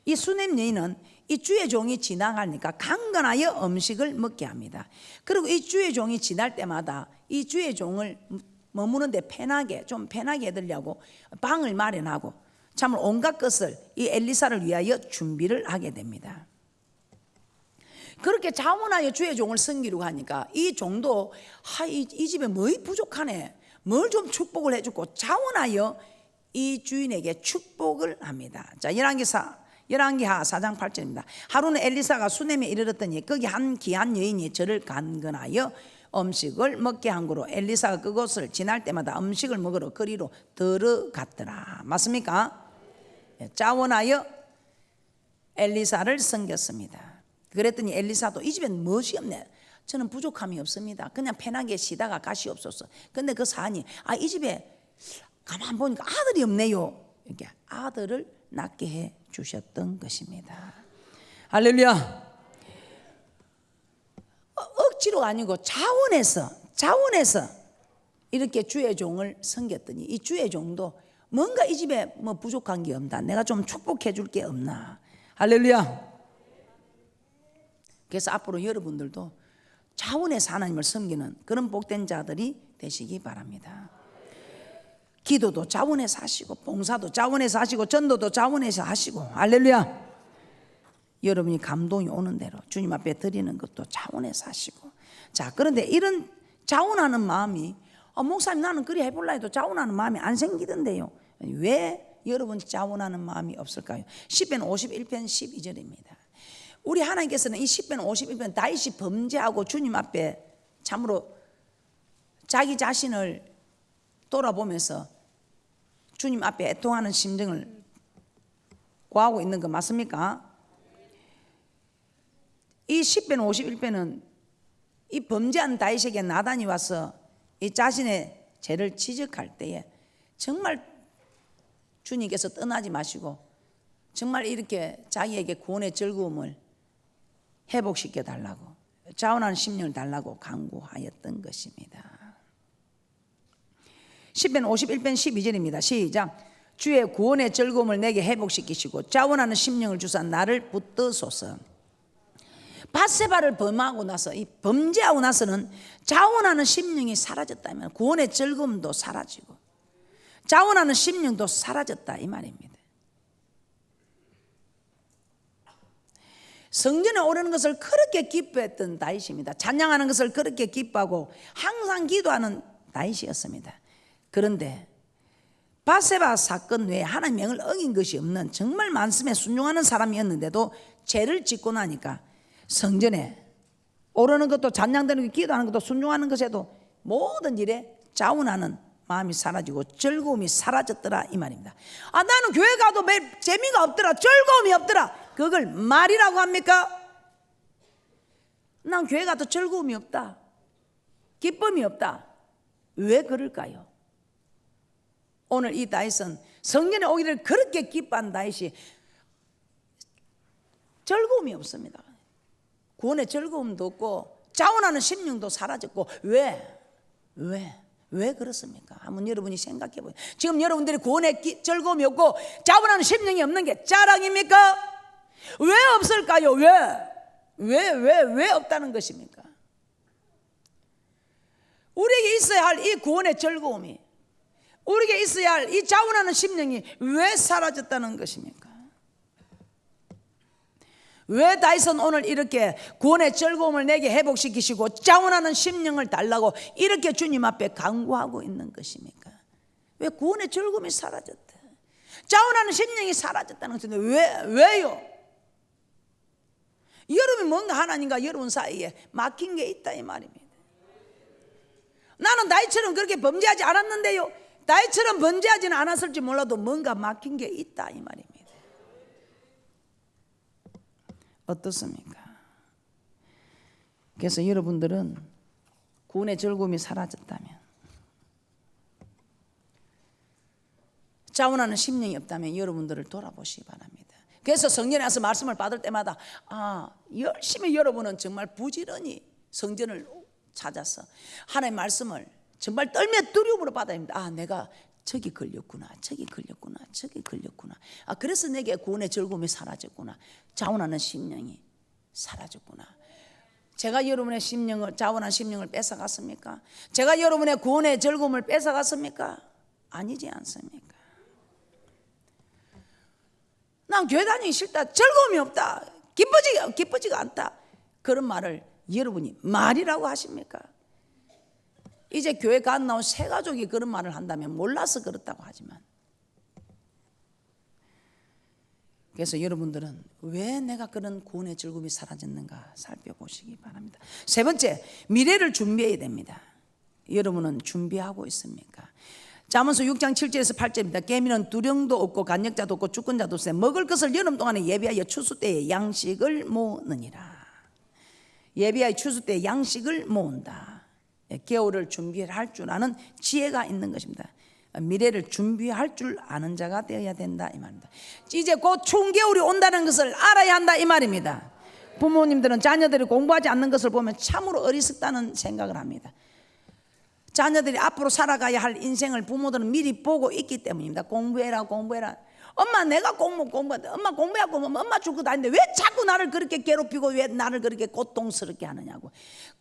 [SPEAKER 1] 이 수냄 여인은 이 주의 종이 지나가니까 강건하여 음식을 먹게 합니다. 그리고 이 주의 종이 지날 때마다 이 주의 종을 머무는데 좀 편하게 해드리려고 방을 마련하고 참을 온갖 것을 이 엘리사를 위하여 준비를 하게 됩니다. 그렇게 자원하여 주의 종을 섬기려고 하니까 이 종도 이 집에 뭐이 부족하네, 뭘 좀 축복을 해주고 자원하여 이 주인에게 축복을 합니다. 자, 열왕기하 4장 8절입니다. 하루는 엘리사가 수넴에 이르렀더니 거기 한 귀한 여인이 저를 간근하여 음식을 먹게 한 거로 엘리사가 그곳을 지날 때마다 음식을 먹으러 거리로 들어갔더라. 맞습니까? 자원하여 엘리사를 섬겼습니다. 그랬더니 엘리사도 이 집엔 무엇이 없네, 저는 부족함이 없습니다, 그냥 편하게 쉬다가 가시옵소서. 근데 그 사안이 이 집에 가만 보니까 아들이 없네요. 이렇게 아들을 낳게 해 주셨던 것입니다. 할렐루야. 억지로가 아니고 자원해서 이렇게 주의 종을 섬겼더니 이 주의 종도 뭔가 이 집에 뭐 부족한 게 없나, 내가 좀 축복해 줄 게 없나. 할렐루야. 그래서 앞으로 여러분들도 자원해서 하나님을 섬기는 그런 복된 자들이 되시기 바랍니다. 기도도 자원해서 하시고, 봉사도 자원해서 하시고, 전도도 자원해서 하시고. 할렐루야. 여러분이 감동이 오는 대로 주님 앞에 드리는 것도 자원해서 하시고. 자, 그런데 이런 자원하는 마음이 목사님 나는 그리 해볼라 해도 자원하는 마음이 안 생기던데요. 왜 여러분 자원하는 마음이 없을까요? 시편 51편 12절입니다. 우리 하나님께서는 이 시편 51편 다윗이 범죄하고 주님 앞에 참으로 자기 자신을 돌아보면서 주님 앞에 애통하는 심정을 구하고 있는 거 맞습니까? 이 시편 51편은 이 범죄한 다윗에게 나단이 와서 이 자신의 죄를 지적할 때에 정말 주님께서 떠나지 마시고 정말 이렇게 자기에게 구원의 즐거움을 회복시켜 달라고, 자원하는 심령을 달라고 간구하였던 것입니다. 시편 51편 12절입니다. 시작. 주의 구원의 즐거움을 내게 회복시키시고 자원하는 심령을 주사 나를 붙드소서. 밧세바를 범죄하고 나서는 자원하는 심령이 사라졌다면 구원의 즐거움도 사라지고 자원하는 심령도 사라졌다 이 말입니다. 성전에 오르는 것을 그렇게 기뻐했던 다윗입니다. 찬양하는 것을 그렇게 기뻐하고 항상 기도하는 다윗이었습니다. 그런데 밧세바 사건 외에 하나님 명을 어긴 것이 없는 정말 말씀에 순종하는 사람이었는데도 죄를 짓고 나니까 성전에 오르는 것도 찬양되는 것, 기도하는 것도 순종하는 것에도 모든 일에 자원하는 마음이 사라지고 즐거움이 사라졌더라 이 말입니다. 나는 교회 가도 매일 재미가 없더라, 즐거움이 없더라. 그걸 말이라고 합니까? 난 교회 가도 즐거움이 없다, 기쁨이 없다. 왜 그럴까요? 오늘 이 다윗은 성전에 오기를 그렇게 기뻐한 다윗이 즐거움이 없습니다. 구원의 즐거움도 없고 자원하는 심령도 사라졌고. 왜 그렇습니까? 한번 여러분이 생각해 보세요. 지금 여러분들이 구원의 즐거움이 없고 자원하는 심령이 없는 게 자랑입니까? 왜 없을까요? 왜 없다는 것입니까? 우리에게 있어야 할 이 구원의 즐거움이, 우리에게 있어야 할 이 자원하는 심령이 왜 사라졌다는 것입니까? 왜 다윗은 오늘 이렇게 구원의 즐거움을 내게 회복시키시고 자원하는 심령을 달라고 이렇게 주님 앞에 간구하고 있는 것입니까? 왜 구원의 즐거움이 사라졌다, 자원하는 심령이 사라졌다는 것인데 왜요? 여러분이 뭔가 하나님과 여러분 사이에 막힌 게 있다 이 말입니다. 나는 다윗처럼 그렇게 범죄하지 않았는데요, 다윗처럼 범죄하지는 않았을지 몰라도 뭔가 막힌 게 있다 이 말입니다. 어떻습니까? 그래서 여러분들은 구원의 즐거움이 사라졌다면, 자원하는 심령이 없다면 여러분들을 돌아보시기 바랍니다. 그래서 성전에 와서 말씀을 받을 때마다 열심히 여러분은 정말 부지런히 성전을 찾아서 하나님의 말씀을 정말 떨며 두려움으로 받아야 합니다. 아, 내가 저기 걸렸구나, 저기 걸렸구나, 저기 걸렸구나. 아, 그래서 내게 구원의 즐거움이 사라졌구나. 자원하는 심령이 사라졌구나. 제가 여러분의 심령을, 자원한 심령을 뺏어갔습니까? 제가 여러분의 구원의 즐거움을 뺏어갔습니까? 아니지 않습니까? 난 교회 다니기 싫다, 즐거움이 없다, 기쁘지가 않다, 그런 말을 여러분이 말이라고 하십니까? 이제 교회 간 나온 새 가족이 그런 말을 한다면 몰라서 그렇다고 하지만, 그래서 여러분들은 왜 내가 그런 구원의 즐거움이 사라졌는가 살펴보시기 바랍니다. 세 번째, 미래를 준비해야 됩니다. 여러분은 준비하고 있습니까? 잠언서 6장 7절에서 8절입니다. 개미는 두령도 없고 간역자도 없고 주권자도 없으되 먹을 것을 여름 동안에 예비하여 추수 때에 양식을 모으느니라. 예비하여 추수 때에 양식을 모은다. 겨울을 준비할 줄 아는 지혜가 있는 것입니다. 미래를 준비할 줄 아는 자가 되어야 된다 이 말입니다. 이제 곧 추운 겨울이 온다는 것을 알아야 한다 이 말입니다. 부모님들은 자녀들이 공부하지 않는 것을 보면 참으로 어리석다는 생각을 합니다. 자녀들이 앞으로 살아가야 할 인생을 부모들은 미리 보고 있기 때문입니다. 공부해라, 공부해라. 엄마, 내가 공부한다. 엄마 공부하고 엄마 줄 것도 아닌데 왜 자꾸 나를 그렇게 괴롭히고 왜 나를 그렇게 고통스럽게 하느냐고.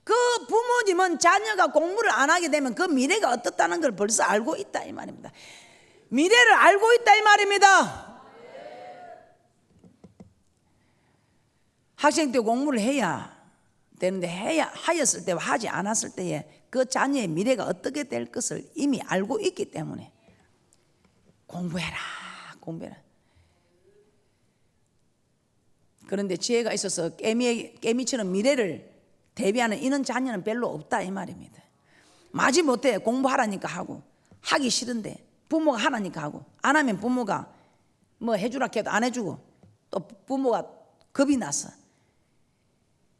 [SPEAKER 1] 그 부모님은 자녀가 공부를 안 하게 되면 그 미래가 어떻다는 걸 벌써 알고 있다 이 말입니다. 미래를 알고 있다 이 말입니다. 학생 때 공부를 해야 되는데 하였을 때와 하지 않았을 때에 그 자녀의 미래가 어떻게 될 것을 이미 알고 있기 때문에 공부해라. 그런데 지혜가 있어서 깨미처럼 미래를 대비하는 이런 자녀는 별로 없다 이 말입니다. 마지못해 공부하라니까 하고 하기 싫은데 부모가 하라니까 하고 안 하면 부모가 뭐 해주라 해도 안 해주고 또 부모가 겁이 나서.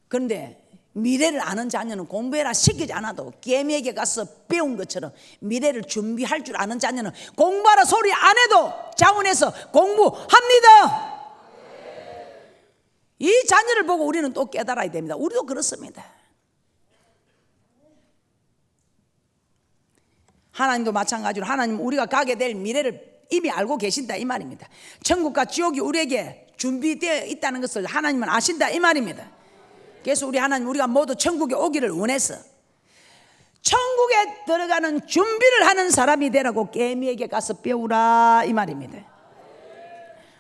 [SPEAKER 1] 그런데 미래를 아는 자녀는 공부해라 시키지 않아도 개미에게 가서 배운 것처럼 미래를 준비할 줄 아는 자녀는 공부하라 소리 안 해도 자원해서 공부합니다. 이 자녀를 보고 우리는 또 깨달아야 됩니다. 우리도 그렇습니다. 하나님도 마찬가지로 하나님은 우리가 가게 될 미래를 이미 알고 계신다 이 말입니다. 천국과 지옥이 우리에게 준비되어 있다는 것을 하나님은 아신다 이 말입니다. 그래서 우리 하나님, 우리가 모두 천국에 오기를 원해서 천국에 들어가는 준비를 하는 사람이 되라고 개미에게 가서 배우라 이 말입니다.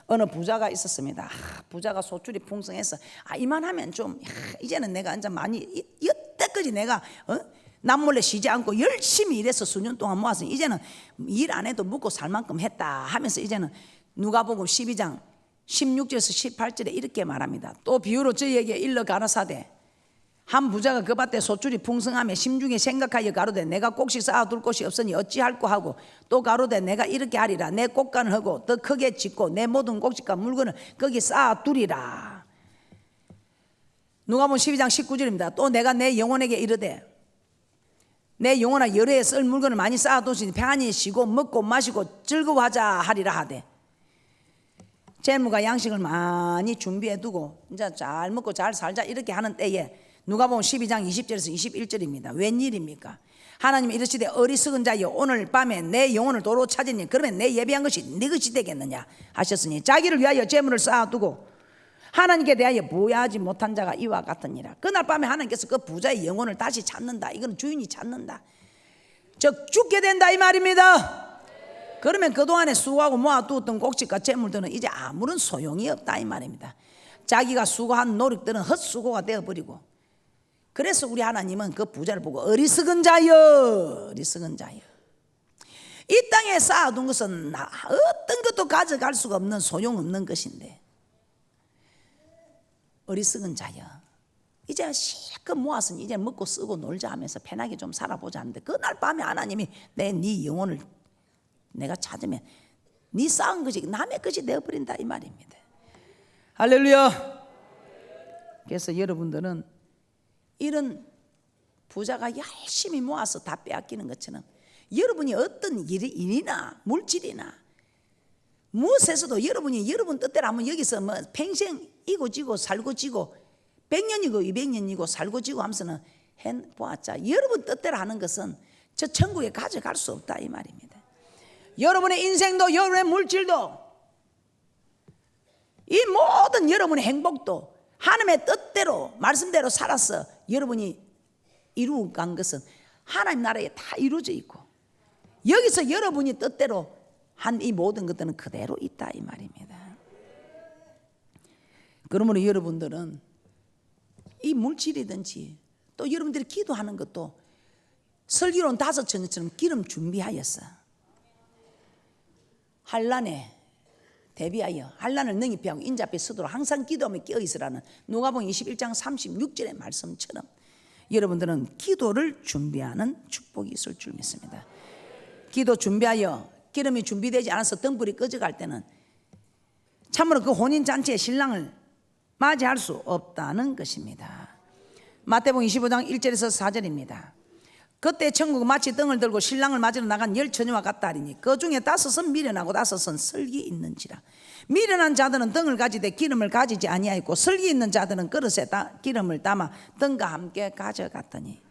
[SPEAKER 1] 어느 부자가 있었습니다. 부자가 소출이 풍성해서 이만하면 좀 이제는 내가 이제 많이 여태까지 내가 남몰래 쉬지 않고 열심히 일해서 수년 동안 모아서 이제는 일 안 해도 먹고 살 만큼 했다 하면서 이제는 누가복음 12장 16절에서 18절에 이렇게 말합니다. 또 비유로 저희에게 일러 가라사대 한 부자가 그 밭에 소출이 풍성하며 심중에 생각하여 가로되 내가 곡식 쌓아둘 곳이 없으니 어찌할꼬 하고 또 가로되 내가 이렇게 하리라 내 곡간을 하고 더 크게 짓고 내 모든 곡식과 물건을 거기 쌓아두리라. 누가복음 12장 19절입니다. 또 내가 내 영혼에게 이르되 내 영혼아 여러 해 쓸 물건을 많이 쌓아두시니 편안히 쉬고 먹고 마시고 즐거워하자 하리라 하되 재물과 양식을 많이 준비해두고 이제 잘 먹고 잘 살자 이렇게 하는 때에 누가복음 12장 20절에서 21절입니다. 웬일입니까? 하나님 이르시되 어리석은 자여 오늘 밤에 내 영혼을 도로 찾으니 그러면 내 예비한 것이 네 것이 되겠느냐 하셨으니 자기를 위하여 재물을 쌓아두고 하나님께 대하여 부여하지 못한 자가 이와 같으니라. 그날 밤에 하나님께서 그 부자의 영혼을 다시 찾는다. 이건 주인이 찾는다. 즉 죽게 된다 이 말입니다. 그러면 그동안에 수고하고 모아두었던 곡식과 재물들은 이제 아무런 소용이 없다 이 말입니다. 자기가 수고한 노력들은 헛수고가 되어버리고. 그래서 우리 하나님은 그 부자를 보고 어리석은 자여 이 땅에 쌓아둔 것은 어떤 것도 가져갈 수가 없는 소용없는 것인데 어리석은 자여 이제 실컷 모았으니 이제 먹고 쓰고 놀자 하면서 편하게 좀 살아보자 하는데 그날 밤에 하나님이 네 영혼을 내가 찾으면 네 쌓은 것이 남의 것이 되어버린다 이 말입니다. 할렐루야. 그래서 여러분들은 이런 부자가 열심히 모아서 다 빼앗기는 것처럼 여러분이 어떤 일이나 물질이나 무엇에서도 여러분이 여러분 뜻대로 하면 여기서 뭐 평생 이고 지고 살고 지고 100년이고 200년이고 살고 지고 하면서는 해보았자 여러분 뜻대로 하는 것은 저 천국에 가져갈 수 없다 이 말입니다. 여러분의 인생도 여러분의 물질도 이 모든 여러분의 행복도 하나님의 뜻대로 말씀대로 살아서 여러분이 이루어 간 것은 하나님 나라에 다 이루어져 있고 여기서 여러분이 뜻대로 한 이 모든 것들은 그대로 있다 이 말입니다. 그러므로 여러분들은 이 물질이든지 또 여러분들이 기도하는 것도 슬기로운 다섯 처녀처럼 기름 준비하였어. 환난에 대비하여 환난을 능히 피하고 인자 앞에 서도록 항상 기도하며 깨어 있으라는 누가복음 21장 36절의 말씀처럼 여러분들은 기도를 준비하는 축복이 있을 줄 믿습니다. 기도 준비하여 기름이 준비되지 않아서 등불이 꺼져갈 때는 참으로 그 혼인잔치의 신랑을 맞이할 수 없다는 것입니다. 마태복음 25장 1절에서 4절입니다. 그때 천국은 마치 등을 들고 신랑을 맞으러 나간 열 처녀와 같다 하리니 그 중에 5은 미련하고 5은 슬기 있는지라. 미련한 자들은 등을 가지되 기름을 가지지 아니하였고 슬기 있는 자들은 그릇에 기름을 담아 등과 함께 가져갔더니.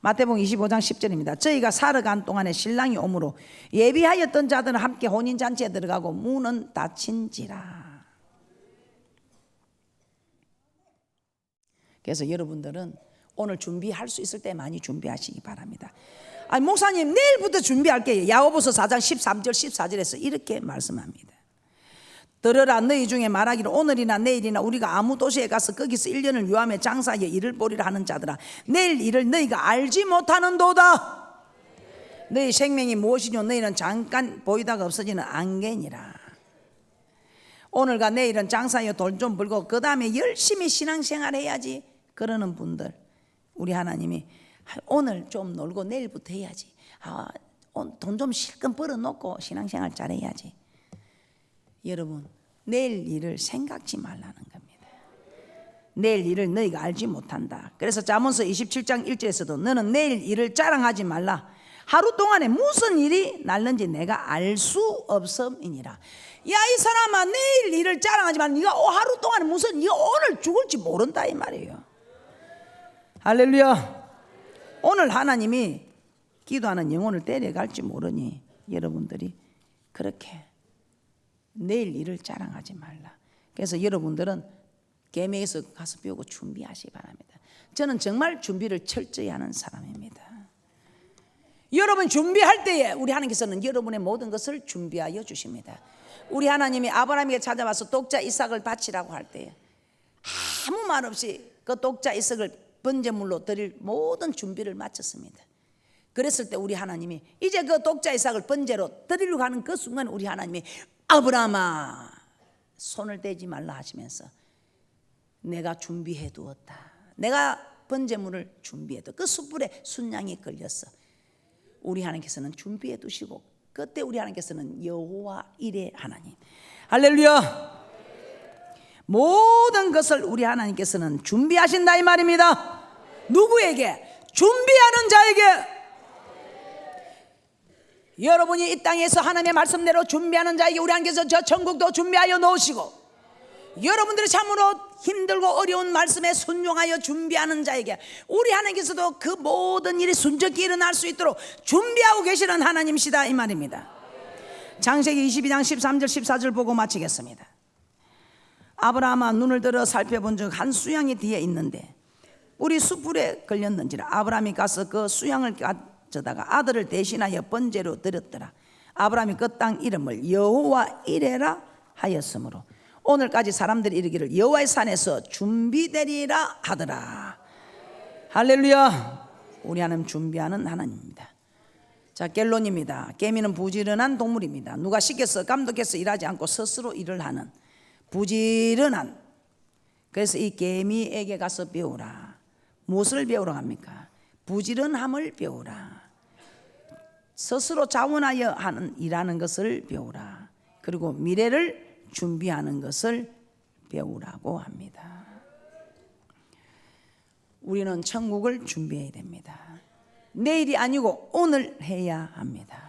[SPEAKER 1] 마태복음 25장 10절입니다. 저희가 살아간 동안에 신랑이 오므로 예비하였던 자들은 함께 혼인잔치에 들어가고 문은 닫힌지라. 그래서 여러분들은 오늘 준비할 수 있을 때 많이 준비하시기 바랍니다. 아니, 목사님 내일부터 준비할게요. 야고보서 4장 13절 14절에서 이렇게 말씀합니다. 들으라 너희 중에 말하기를 오늘이나 내일이나 우리가 아무 도시에 가서 거기서 1년을 유하며 장사하여 일을 보리라 하는 자들아 내일 일을 너희가 알지 못하는도다. 너희 생명이 무엇이뇨 너희는 잠깐 보이다가 없어지는 안개니라. 오늘과 내일은 장사하여 돈 좀 벌고 그 다음에 열심히 신앙생활 해야지 그러는 분들 우리 하나님이 오늘 좀 놀고 내일부터 해야지. 돈 좀 실컷 벌어놓고 신앙생활 잘해야지. 여러분 내일 일을 생각지 말라는 겁니다. 내일 일을 너희가 알지 못한다. 그래서 잠언서 27장 1절에서도 너는 내일 일을 자랑하지 말라. 하루 동안에 무슨 일이 날는지 내가 알 수 없음이니라. 야 이 사람아 내일 일을 자랑하지 말라. 네가 하루 동안에 무슨 네가 오늘 죽을지 모른다 이 말이에요. 할렐루야. 오늘 하나님이 기도하는 영혼을 데려갈지 모르니 여러분들이 그렇게 내일 일을 자랑하지 말라. 그래서 여러분들은 계명에서 가서 배우고 준비하시기 바랍니다. 저는 정말 준비를 철저히 하는 사람입니다. 여러분 준비할 때에 우리 하나님께서는 여러분의 모든 것을 준비하여 주십니다. 우리 하나님이 아브라함에게 찾아와서 독자 이삭을 바치라고 할 때에 아무 말 없이 그 독자 이삭을 번제물로 드릴 모든 준비를 마쳤습니다. 그랬을 때 우리 하나님이 이제 그 독자 이삭을 번제로 드리려고 하는 그 순간 우리 하나님이 아브라함아 손을 대지 말라 하시면서 내가 준비해 두었다. 내가 번제물을 준비해 두. 그 숯불에 순양이 걸렸어. 우리 하나님께서는 준비해 두시고 그때 우리 하나님께서는 여호와 이레 하나님. 할렐루야. 모든 것을 우리 하나님께서는 준비하신다 이 말입니다. 누구에게? 준비하는 자에게. 여러분이 이 땅에서 하나님의 말씀대로 준비하는 자에게 우리 하나님께서 저 천국도 준비하여 놓으시고 여러분들이 참으로 힘들고 어려운 말씀에 순종하여 준비하는 자에게 우리 하나님께서도 그 모든 일이 순적히 일어날 수 있도록 준비하고 계시는 하나님이시다 이 말입니다. 창세기 22장 13절 14절 보고 마치겠습니다. 아브라함아 눈을 들어 살펴본 적 한 수양이 뒤에 있는데 우리 숯불에 걸렸는지라. 아브라함이 가서 그 수양을 가져다가 아들을 대신하여 번제로 드렸더라. 아브라함이 그 땅 이름을 여호와 이레라 하였으므로 오늘까지 사람들이 이르기를 여호와의 산에서 준비되리라 하더라. 할렐루야. 우리 하나님 준비하는 하나님입니다. 자, 결론입니다. 개미는 부지런한 동물입니다. 누가 시켜서 감독해서 일하지 않고 스스로 일을 하는 부지런한. 그래서 이 개미에게 가서 배우라. 무엇을 배우러 합니까? 부지런함을 배우라. 스스로 자원하여 하는 일하는 것을 배우라. 그리고 미래를 준비하는 것을 배우라고 합니다. 우리는 천국을 준비해야 됩니다. 내일이 아니고 오늘 해야 합니다.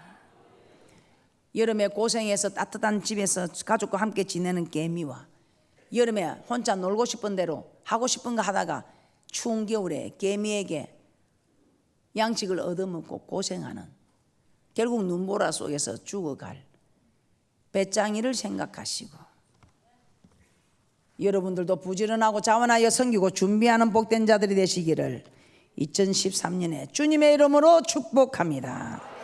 [SPEAKER 1] 여름에 고생해서 따뜻한 집에서 가족과 함께 지내는 개미와 여름에 혼자 놀고 싶은 대로 하고 싶은 거 하다가 추운 겨울에 개미에게 양식을 얻어먹고 고생하는, 결국 눈보라 속에서 죽어갈 배짱이를 생각하시고, 여러분들도 부지런하고 자원하여 섬기고 준비하는 복된 자들이 되시기를 2013년에 주님의 이름으로 축복합니다.